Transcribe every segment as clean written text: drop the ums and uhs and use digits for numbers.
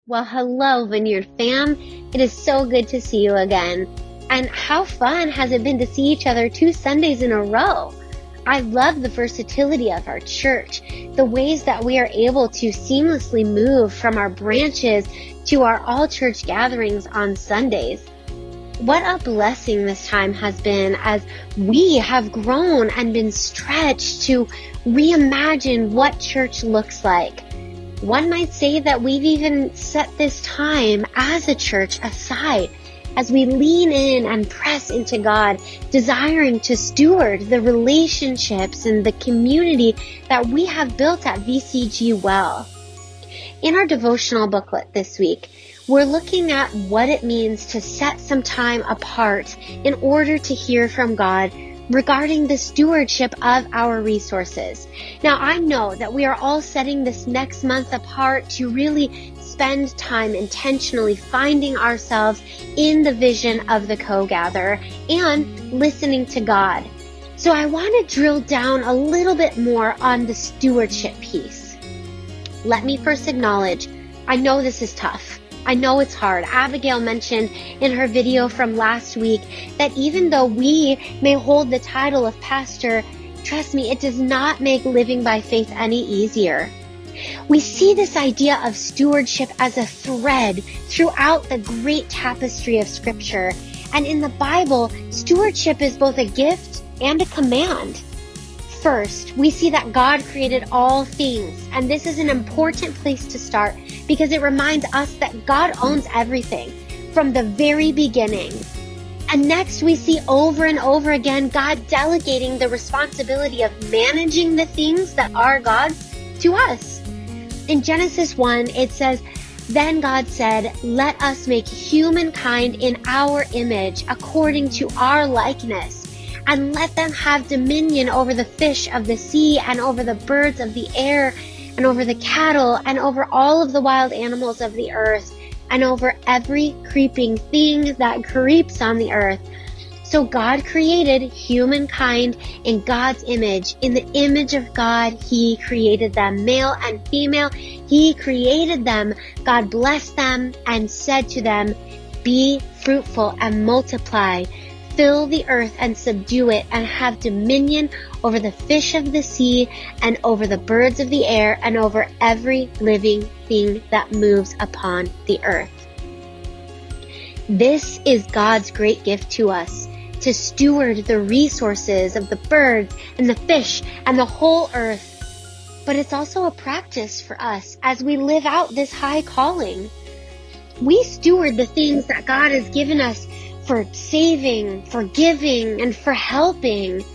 Well, hello, Vineyard fam. It is so good to see you again. And how fun has it been to see each other 2 Sundays in a row? I love the versatility of our church, the ways that we are able to seamlessly move from our branches to our all-church gatherings on Sundays. What a blessing this time has been as we have grown and been stretched to reimagine what church looks like. One might say that we've even set this time as a church aside as we lean in and press into God, desiring to steward the relationships and the community that we have built at VCG well. In our devotional booklet this week, we're looking at what it means to set some time apart in order to hear from God regarding the stewardship of our resources. Now, I know that we are all setting this next month apart to really spend time intentionally finding ourselves in the vision of the co-gather and listening to God. So I want to drill down a little bit more on the stewardship piece. Let me first acknowledge, I know this is tough. I know it's hard. Abigail mentioned in her video from last week that even though we may hold the title of pastor, trust me, it does not make living by faith any easier. We see this idea of stewardship as a thread throughout the great tapestry of Scripture. And in the Bible, stewardship is both a gift and a command. First, we see that God created all things, and this is an important place to start because it reminds us that God owns everything from the very beginning. And next, we see over and over again God delegating the responsibility of managing the things that are God's to us. In Genesis 1, it says, "Then God said, 'Let us make humankind in our image, according to our likeness, and let them have dominion over the fish of the sea and over the birds of the air and over the cattle and over all of the wild animals of the earth and over every creeping thing that creeps on the earth.'" So God created humankind in God's image. In the image of God, He created them, male and female. He created them. God blessed them and said to them, "Be fruitful and multiply. Fill the earth and subdue it, and have dominion over the fish of the sea and over the birds of the air and over every living thing that moves upon the earth." This is God's great gift to us, to steward the resources of the birds and the fish and the whole earth. But it's also a practice for us as we live out this high calling. We steward the things that God has given us for saving, for giving, and for helping.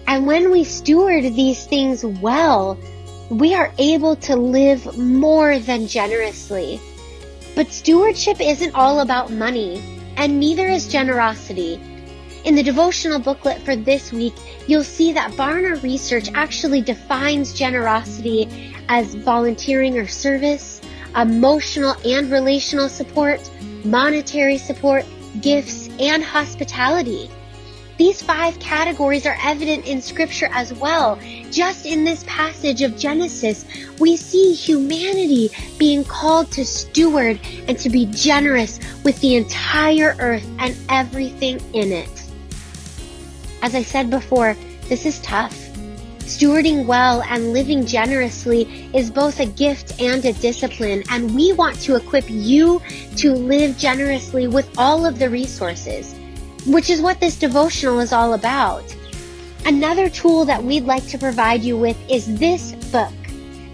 And when we steward these things well, we are able to live more than generously. But stewardship isn't all about money, and neither is generosity. In the devotional booklet for this week, you'll see that Barna Research actually defines generosity as volunteering or service, emotional and relational support, monetary support, gifts, and hospitality. These 5 categories are evident in Scripture as well. Just in this passage of Genesis, we see humanity being called to steward and to be generous with the entire earth and everything in it. As I said before, this is tough. Stewarding well and living generously is both a gift and a discipline, and we want to equip you to live generously with all of the resources, which is what this devotional is all about. Another tool that we'd like to provide you with is this book,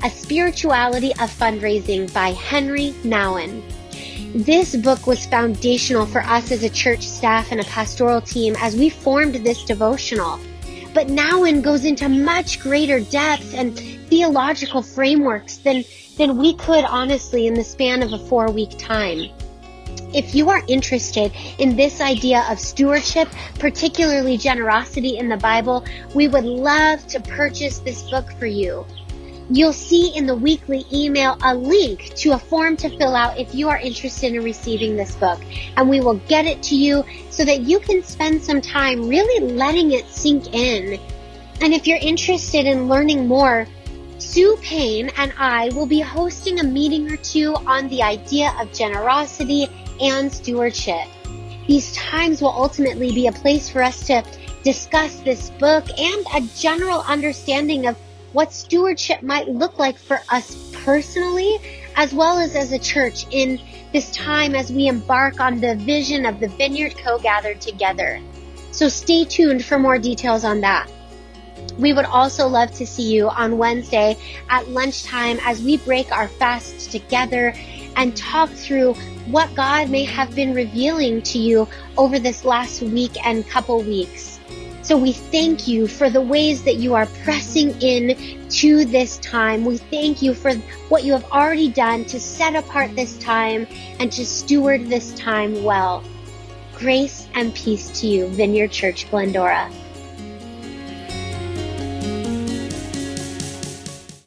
A Spirituality of Fundraising by Henry Nouwen. This book was foundational for us as a church staff and a pastoral team as we formed this devotional. But Nouwen goes into much greater depth and theological frameworks than we could honestly in the span of a 4-week time. If you are interested in this idea of stewardship, particularly generosity in the Bible, we would love to purchase this book for you. You'll see in the weekly email a link to a form to fill out if you are interested in receiving this book, and we will get it to you so that you can spend some time really letting it sink in. And if you're interested in learning more, Sue Payne and I will be hosting a meeting or two on the idea of generosity and stewardship. These times will ultimately be a place for us to discuss this book and a general understanding of what stewardship might look like for us personally, as well as a church in this time as we embark on the vision of the Vineyard Co-gathered together. So stay tuned for more details on that. We would also love to see you on Wednesday at lunchtime as we break our fast together and talk through what God may have been revealing to you over this last week and couple weeks. So we thank you for the ways that you are pressing in to this time. We thank you for what you have already done to set apart this time and to steward this time well. Grace and peace to you, Vineyard Church Glendora.